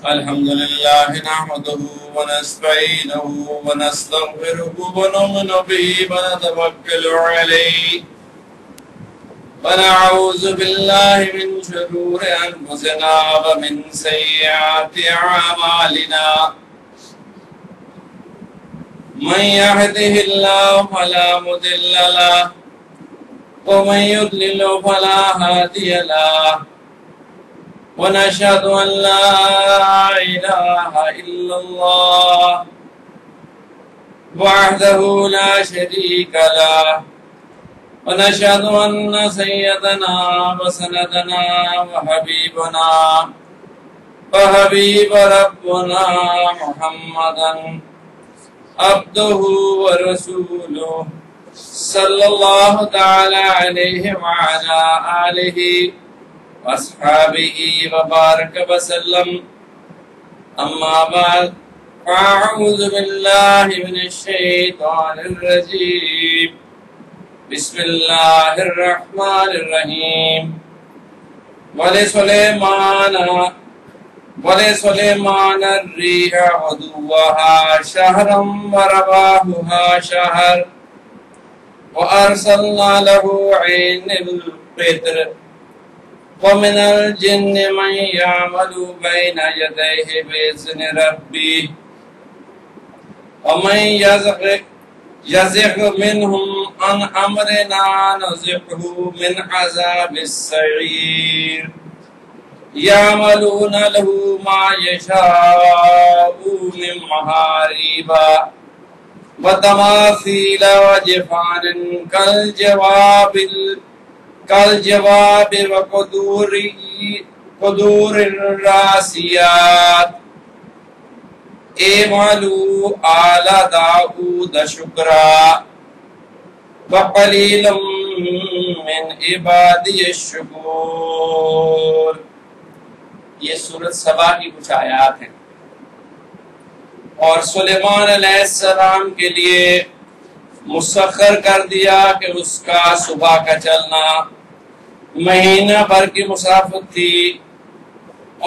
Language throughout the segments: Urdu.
الحمد لله نحمده ونستعينه ونستغفره ونؤمن به ونتوكل عليه ونعوذ بالله من شرور أنفسنا ومن سيئات أعمالنا من يهده الله فلا مضل له ومن يضلل فلا هادي له ونشهد أن لا إله إلا الله وحده لا شريك له ونشهد أن سيدنا وسندنا وحبيب ربنا محمدا عبده ورسوله صلى الله تعالى عليه وعلى آله واصحابه وبارك وسلم اما بعد فاعوذ بالله من الشيطان الرجيم بسم الله الرحمن الرحيم ولسليمان الريح غدوها شهرا ورواحها شهر وارسلنا له عين القطر ومن الجن من يعمل بين يديه بإذن ربه ومن يزغ منهم عن أمرنا نزغه من عذاب السعير يعملون له ما يشاء من محاريب وتماثيل وجفان كالجواب وقدور الراسيات اعملوا آل داود شكرا وقليل من عبادي الشكور. یہ سورۃ سبا کی کچھ آیات ہیں اور سلیمان علیہ السلام کے لیے مسخر کر دیا کہ اس کا صبح کا چلنا مہینہ بھر کی مسافت تھی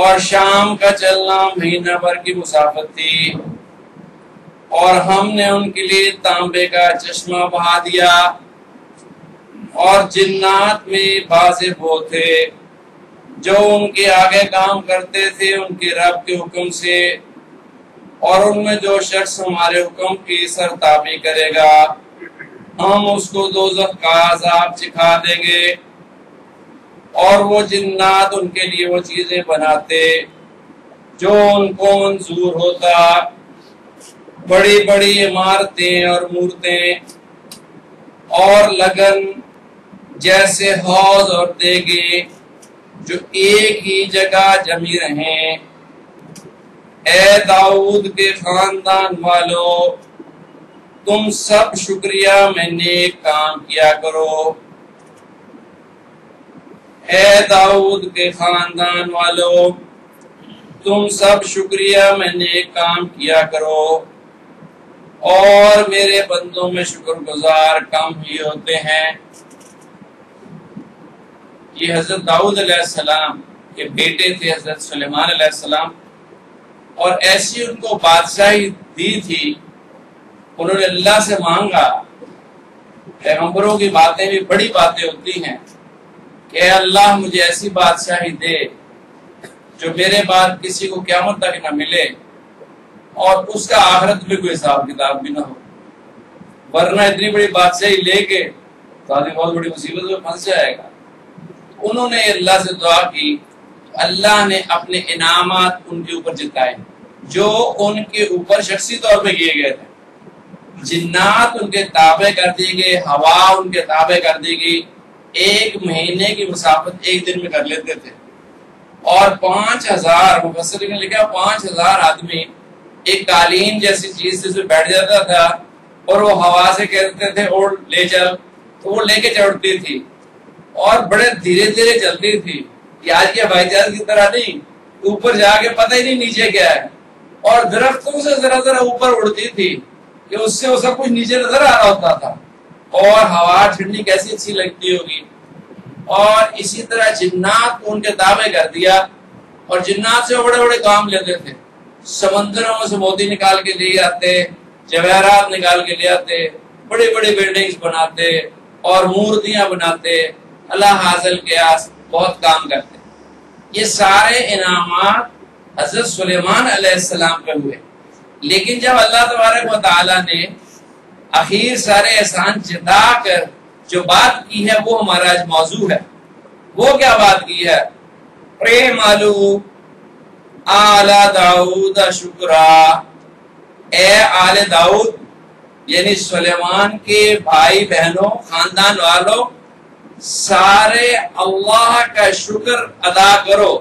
اور شام کا چلنا مہینہ بھر کی مسافت تھی، اور ہم نے ان کے لیے تانبے کا چشمہ بہا دیا، اور جنات میں بعض وہ تھے جو ان کے آگے کام کرتے تھے ان کے رب کے حکم سے، اور ان میں جو شخص ہمارے حکم کی سرتابی کرے گا ہم اس کو دوزخ کا عذاب چکھا دیں گے، اور وہ جنات ان کے لیے وہ چیزیں بناتے جو ان کو منظور ہوتا، بڑی بڑی عمارتیں اور مورتیں اور لگن جیسے حوض اور دیگیں جو ایک ہی جگہ جمی رہیں۔ اے داؤد کے خاندان والو، تم سب شکریہ میں نیک کام کیا کرو۔ اے داؤد کے خاندان والو، تم سب شکریہ میں نیک کام کیا کرو، اور میرے بندوں میں شکر گزار کم ہی ہوتے ہیں۔ یہ حضرت داؤد علیہ السلام کے بیٹے تھے حضرت سلیمان علیہ السلام، اور ایسی ان کو بادشاہی دی تھی، انہوں نے اللہ سے مانگا۔ پیغمبروں کی باتیں بھی بڑی باتیں ہوتی ہیں کہ اے اللہ مجھے ایسی بادشاہی دے جو میرے بعد کسی کو قیامت تک نہ ملے، اور اس کا آخرت میں کوئی حساب کتاب بھی نہ ہو، ورنہ اتنی بڑی بادشاہی لے کے تو آدمی بہت بڑی مصیبت میں پھنس جائے گا۔ انہوں نے اللہ سے دعا کی، اللہ نے اپنے انعامات ان کے اوپر جتائے جو ان کے اوپر شخصی طور پہ کیے گئے تھے۔ جنات ان کے تابع کر دی گئے، ہوا ان کے تابع کر دی گئی، ایک مہینے کی مسافت ایک دن میں کر لیتے تھے، اور 5000 مفسرین نے لکھا 5000 آدمی ایک قالین جیسی چیز سے بیٹھ جاتا تھا، اور وہ ہوا سے کہتے تھے اڑ لے چل، تو وہ لے کے چڑھتی تھی اور بڑے دھیرے دھیرے چلتی تھی۔ یہ آج کے ہوائی جہاز کی طرح نہیں، اوپر جا کے پتہ ہی نہیں نیچے کیا ہے، اور درختوں سے ذرا ذرا اوپر اڑتی تھی کہ اس سے وہ سب کچھ نیچے نظر آ رہا ہوتا تھا، اور ہوا ٹھنڈی کیسی اچھی لگتی ہوگی۔ اور اسی طرح جنات کو ان کے تابع کر دیا، اور جنات سے بڑے بڑے کام لیتے تھے، سمندروں میں سے موتی نکال کے لے آتے، جواہرات نکال کے لے آتے، بڑی بڑی بلڈنگز بناتے اور مورتیاں بناتے، اللہ حاصل کیا بہت کام کرتے۔ یہ سارے انعامات حضرت سلیمان علیہ السلام پہ ہوئے، لیکن جب اللہ تبارک و تعالیٰ نے اخیر سارے احسان جتا کر جو بات کی ہے وہ ہمارا آج موضوع ہے۔ وہ کیا بات کی ہے؟ اعملوا آل داؤد شکرا، اے آل داؤد یعنی سلیمان کے بھائی بہنوں، خاندان والوں، سارے اللہ کا شکر ادا کرو۔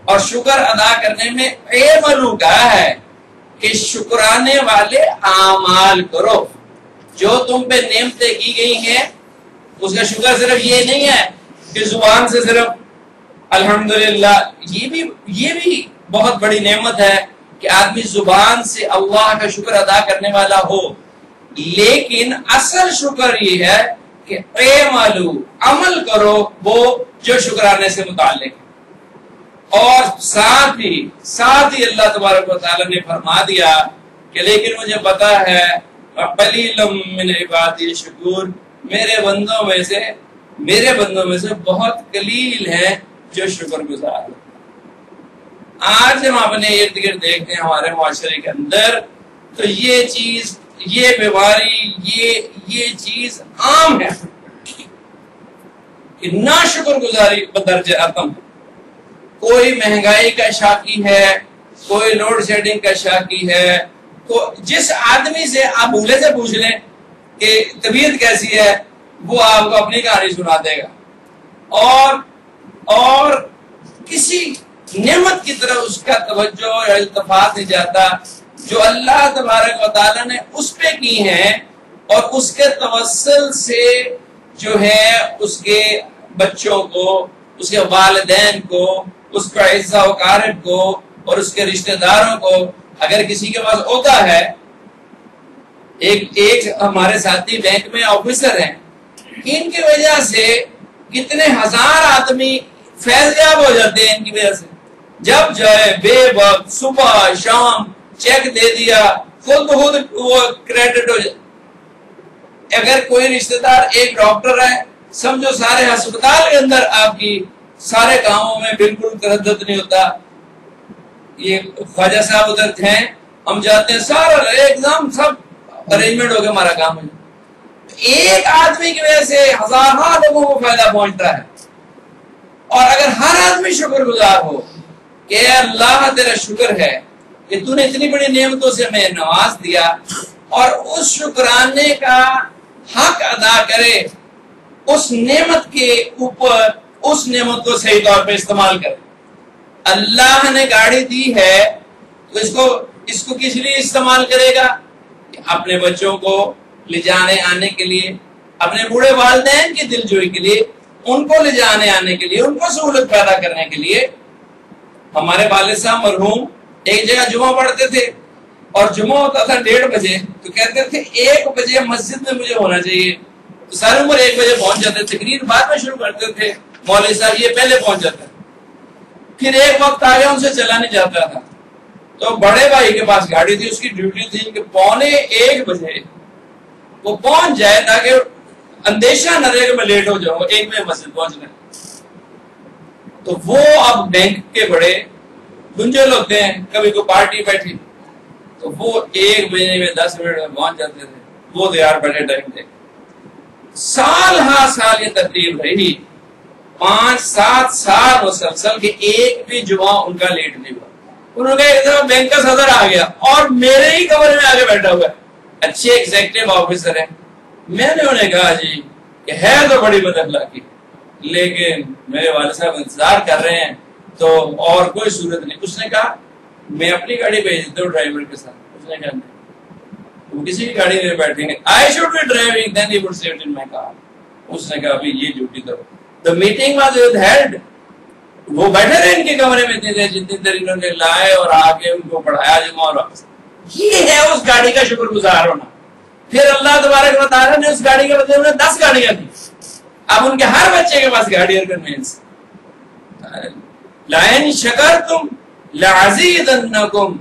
اور شکر ادا کرنے میں اعملوا کہا ہے کہ شکرانے والے اعمال کرو۔ جو تم پہ نعمتیں کی گئی ہیں اس کا شکر صرف یہ نہیں ہے کہ زبان سے صرف الحمدللہ، یہ بھی بہت بڑی نعمت ہے کہ آدمی زبان سے اللہ کا شکر ادا کرنے والا ہو، لیکن اصل شکر یہ ہے کہ اعملوا، عمل کرو وہ جو شکرانے سے متعلق ہے۔ اور ساتھ ہی اللہ تبارک و تعالیٰ نے فرما دیا کہ لیکن مجھے پتا ہے قلیل من عبادی شکور، میرے بندوں میں سے بہت قلیل ہیں جو شکر گزار ہیں۔ آج ہم اپنے ارد گرد دیکھتے ہیں ہمارے معاشرے کے اندر تو یہ چیز، یہ بیماری، یہ چیز عام ہے کہ نا شکر گزاری بدرجہ اتم۔ کوئی مہنگائی کا شاکی ہے، کوئی لوڈ شیڈنگ کا شاکی ہے۔ جس آدمی سے آپ بھولے سے پوچھ لیں کہ طبیعت کیسی ہے، وہ آپ کو اپنی کہانی سنا دے گا، اور کسی نعمت کی طرف اس کا توجہ یا التفات نہیں جاتا جو اللہ تبارک و تعالیٰ نے اس پہ کی ہیں، اور اس کے توسل سے جو ہے اس کے بچوں کو، اس کے والدین کو، اس کا عزہ و اقارب کو اور اس کے رشتہ داروں کو اگر کسی کے پاس ہوتا ہے۔ ایک ہمارے ساتھی بینک میں آفیسر ہیں، ان کی وجہ سے کتنے ہزار آدمی فیض یاب ہو جاتے ہیں ان کی وجہ سے۔ جب جائے بے وقت صبح شام چیک دے دیا، خود وہ کریڈٹ ہو جائے۔ اگر کوئی رشتہ دار ایک ڈاکٹر ہے، سمجھو سارے ہسپتال کے اندر آپ کی سارے کاموں میں بالکل تردد نہیں ہوتا۔ یہ خواجہ صاحب ادھر ہیں، ہم جاتے ہیں، سارا ایگزام سب ارینجمنٹ ہو کے ہمارا کام ہے۔ ایک آدمی کی وجہ سے ہزاروں لوگوں کو فائدہ پہنچتا ہے۔ اور اگر ہر آدمی شکر گزار ہو کہ اے اللہ تیرا شکر ہے کہ تو نے اتنی بڑی نعمتوں سے ہمیں نواز دیا، اور اس شکرانے کا حق ادا کرے، اس نعمت کے اوپر اس نعمت کو صحیح طور پہ استعمال کرے۔ اللہ نے گاڑی دی ہے تو اس کو کس لیے استعمال کرے گا؟ اپنے بچوں کو لے جانے آنے کے لیے، اپنے بوڑھے والدین کی دلجوئی کے لیے، ان کو لے جانے آنے کے لیے، ان کو سہولت پیدا کرنے کے لیے۔ ہمارے والد صاحب مرحوم ایک جگہ جمعہ پڑھتے تھے، اور جمعہ ہوتا تھا 1:30 بجے، تو کہتے تھے 1 بجے مسجد میں مجھے ہونا چاہیے۔ تو ساری عمر 1 بجے پہنچ جاتے، تقریر بعد میں شروع کرتے تھے، مولوی صاحب یہ پہلے پہنچ جاتے۔ پھر ایک وقت آ گیا ان سے چلا نہیں جاتا تھا، تو بڑے بھائی کے پاس گاڑی تھی، اس کی ڈیوٹی تھی کہ 12:45 بجے وہ پہنچ جائے تاکہ اندیشہ نہ رہے کہ میں لیٹ ہو جاؤں، 1 بجے مسجد پہنچنا ہے۔ تو وہ اب بینک کے بڑے گنجل ہوتے ہیں، کبھی کوئی پارٹی بیٹھی تو وہ 1 بجے میں 10 منٹ میں پہنچ جاتے تھے۔ وہ دیار بڑے ٹائم تھے۔ سال ہاں سال یہ ترتیب رہی، 5-7 سال مسلسل کے ایک بھی جمعہ ان کا لیٹ نہیں ہوا۔ انہوں نے کہا بینک کا صدر آ گیا اور میرے ہی کمرے میں آگے بیٹھا ہوا ہے، اچھے ایگزیکٹو آفیسر ہیں۔ میں نے انہیں کہا جی کہ ہے تو بڑی بد اخلاقی، لیکن میرے والد صاحب انتظار کر رہے ہیں تو اور کوئی صورت نہیں۔ اس نے کہا میں اپنی گاڑی بھیج دیتا ہوں ڈرائیور کے ساتھ۔ اس نے کہا وہ کسی کی گاڑی میں بیٹھیں گے، I should be driving, then he would sit in my car۔ اس نے کہا ابھی یہ ڈیوٹی کرو۔ The meeting was held، وہ بیٹھے رہے ان کے کمرے میں اتنی دیر، جتنی دیر انہوں نے لائے اور آگے ان کو پڑھایا جمعہ اور واپس۔ یہ ہے اس گاڑی کا شکر گزار ہونا۔ پھر اللہ تبارک و تعالیٰ نے اس گاڑی کے بدلے انہیں 10 گاڑیاں دی۔ اب ان کے ہر بچے کے پاس گاڑی اور کنوینس۔ لَإِن شَكَرْتُمْ لَعَزِيدَنَّكُمْ،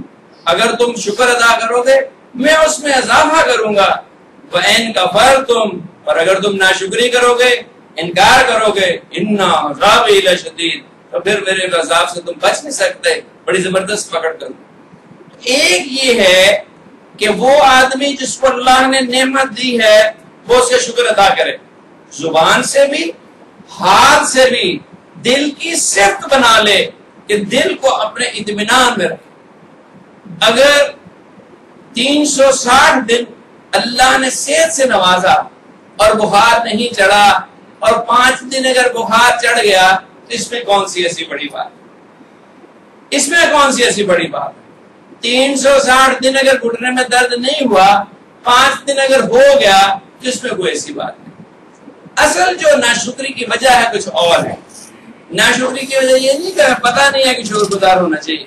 اگر تم شکر ادا کرو گے میں اس میں اضافہ کروں گا. وَإِن كَفَرْتُمْ، اور اگر تم ناشکری کرو گے، انکار کرو گے، إِنَّ عَذَابِي لَشَدِيدٌ، تو پھر میرے عذاب سے تم بچ نہیں سکتے، بڑی زبردست پکڑ کروں. ایک یہ ہے کہ وہ آدمی جس کو اللہ نے نعمت دی ہے وہ اس کا شکر ادا کرے، زبان سے بھی، ہاتھ سے بھی، دل کی صفت بنا لے کہ دل کو اپنے اطمینان میں رکھے. اگر 360 دن اللہ نے صحت سے نوازا اور بخار نہیں چڑھا، اور 5 دن اگر بخار چڑھ گیا تو اس میں کون سی ایسی بڑی بات؟ اس میں کون سی ایسی بڑی بات؟ 360 دن اگر گھٹنے میں درد نہیں ہوا، 5 دن اگر ہو گیا تو اس میں کوئی ایسی بات نہیں. اصل جو ناشکری کی وجہ ہے کچھ اور ہے. ناشکری کی وجہ یہ نہیں کہ پتہ نہیں ہے کہ شکر گزار ہونا چاہیے.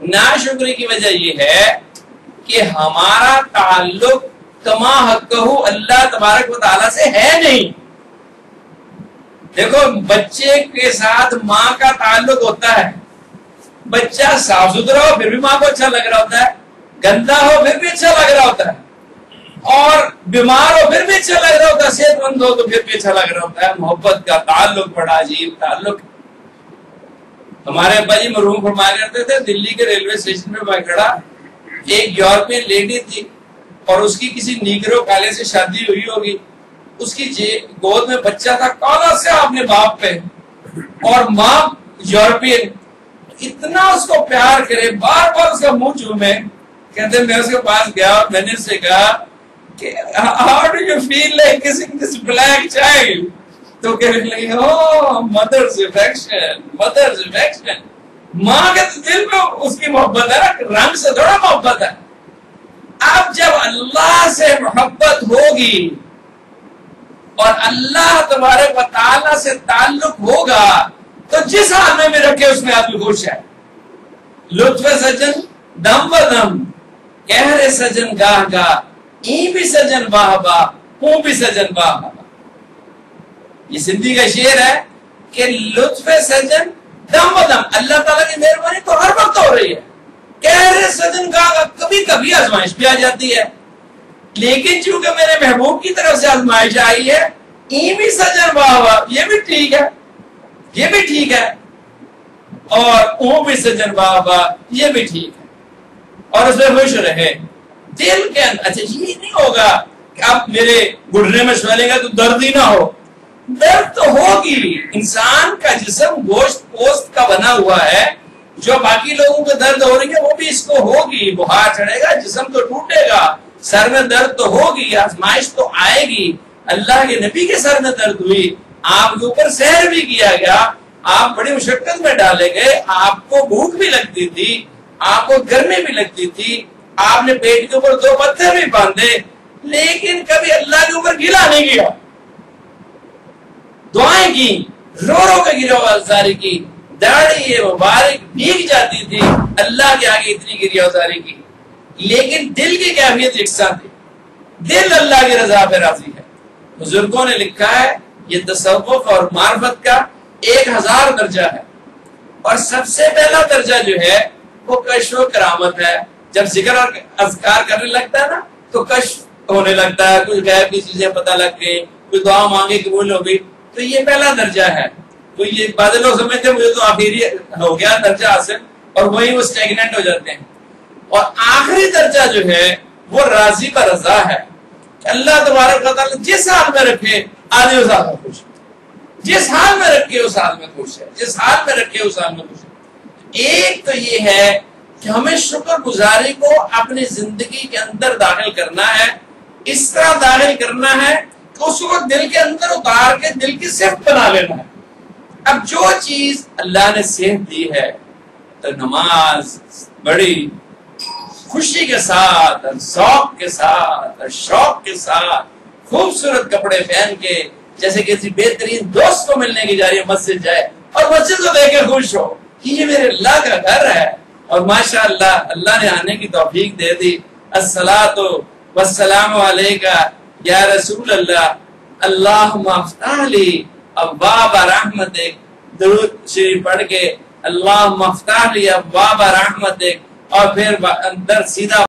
ناشکری کی وجہ یہ ہے کہ ہمارا تعلق کما حقہ اللہ تبارک و تعالیٰ سے ہے نہیں. دیکھو بچے کے ساتھ ماں کا تعلق ہوتا ہے، بچہ صاف ستھرا ہو پھر بھی ماں کو اچھا لگ رہا ہوتا ہے، گندا ہو پھر بھی اچھا لگ رہا ہوتا ہے، اور بیمار ہو پھر بھی اچھا لگ رہا ہوتا ہے، صحت مند ہو تو پھر بھی اچھا لگ رہا ہوتا ہے. محبت کا تعلق بڑا عجیب تعلق. ہمارے ابا جی مرحوم فرمایا کرتے تھے دلی کے ریلوے اسٹیشن پہ میں کھڑا، ایک یورپین لیڈی تھی اور اس کی کسی نیگرو کالے سے شادی ہوئی ہوگی، اس کی گود میں بچہ تھا کالا سے اپنے باپ پہ، اور ماں یورپین اتنا اس کو پیار کرے، بار بار اس کا منہ چومے. کہتے میں اس کے پاس گیا اور میں نے اس سے کہا کہ how do you feel like kissing this black child؟ تو کہنے لگی oh mother's affection، mother's affection. ماں کے دل میں اس کی محبت ہے، رنگ سے تھوڑا محبت ہے. اب جب اللہ سے محبت ہوگی اور اللہ تبارک و تعالیٰ سے تعلق ہوگا تو جس حال میں بھی رکھے اس میں آدمی خوش ہے. لطف سجن دم و دم، کہر سجن گاہ گاہ، این بھی سجن باہ باہ، ہوں بھی سجن باہ باہ. یہ سندھی کا شعر ہے کہ لطف سجن دم و دم، اللہ تعالیٰ کی مہربانی تو ہر وقت ہو رہی ہے. کہر سجن گاہ گاہ، کبھی کبھی آزمائش بھی آ جاتی ہے، لیکن چونکہ میرے محبوب کی طرف سے آزمائش آئی ہے، این بھی سجن باہ باہ، یہ بھی ٹھیک ہے، یہ بھی ٹھیک ہے، اور اون بھی سجن باہ باہ، یہ بھی ٹھیک ہے، اور اس میں خوش رہے. دل کے اندر اچھا یہ نہیں ہوگا کہ اب میرے گھٹنے میں سویلنگ ہے تو درد ہی نہ ہو. درد تو ہوگی. انسان کا جسم گوشت پوست کا بنا ہوا ہے، جو باقی لوگوں کو درد ہو رہی ہے وہ بھی اس کو ہوگی. بخار چڑھے گا، جسم تو ٹوٹے گا، سر میں درد تو ہوگی، آزمائش تو آئے گی. اللہ کے نبی کے سر میں درد ہوئی، آپ کے اوپر سحر بھی کیا گیا، آپ بڑی مشقت میں ڈالے گئے، آپ کو بھوک بھی لگتی تھی، آپ کو گرمی بھی لگتی تھی، آپ نے پیٹ کے اوپر 2 پتھر بھی باندھے، لیکن کبھی اللہ کے اوپر گلا نہیں کیا. دعائیں کی، رو رو کے گریبانزاری کی، داڑھی مبارک بھیگ جاتی تھی، اللہ کے آگے اتنی گریبانزاری کی، لیکن دل کی کیفیت یکساں تھی. دل اللہ کی رضا پہ راضی ہے. بزرگوں نے لکھا ہے یہ تصوف اور معرفت کا 1000 درجہ ہے، اور سب سے پہلا درجہ جو ہے وہ کشف و کرامت ہے. جب ذکر اور اذکار کرنے لگتا ہے نا تو کشف ہونے لگتا ہے، کچھ غیب کی چیزیں پتہ لگ گئی، کچھ دعا مانگے قبول ہو گئی. تو یہ پہلا درجہ ہے. تو یہ بعض لوگ سمجھتے ہیں مجھے تو آخری ہو گیا درجہ حاصل، اور وہی وہ اسٹیگننٹ ہو جاتے ہیں. اور آخری درجہ جو ہے وہ راضی کا رضا ہے. اللہ تبارک و تعالیٰ جس حال میں رکھے آدھی اس حال میں خوش ہے، جس حال میں رکھے اس حال میں خوش ہے، جس حال میں رکھے اس حال میں خوش ہے. ایک تو یہ ہے کہ ہمیں شکر گزاری کو اپنی زندگی کے اندر داخل کرنا ہے. اس طرح داخل کرنا ہے کہ اس کو دل کے اندر اتار کے دل کی صفت بنا لینا ہے. اب جو چیز اللہ نے صحت دی ہے تو نماز بڑی خوشی کے ساتھ اور ذوق کے ساتھ اور شوق کے ساتھ خوبصورت کپڑے پہن کے جیسے کسی بہترین دوست کو ملنے کی جا رہی ہے مسجد جائے اور مسجد کو دیکھ کے خوش ہو کہ یہ میرے اللہ کا گھر ہے. اور ماشاءاللہ اللہ نے آنے کی توفیق دے دی. الصلاۃ والسلام علیکہ یا رسول اللہ، اللہم افتح لی ابواب رحمتک، درود شریف پڑھ کے اللہ مفتاح لی ابواب رحمتک، اور پھر اندر سیدھا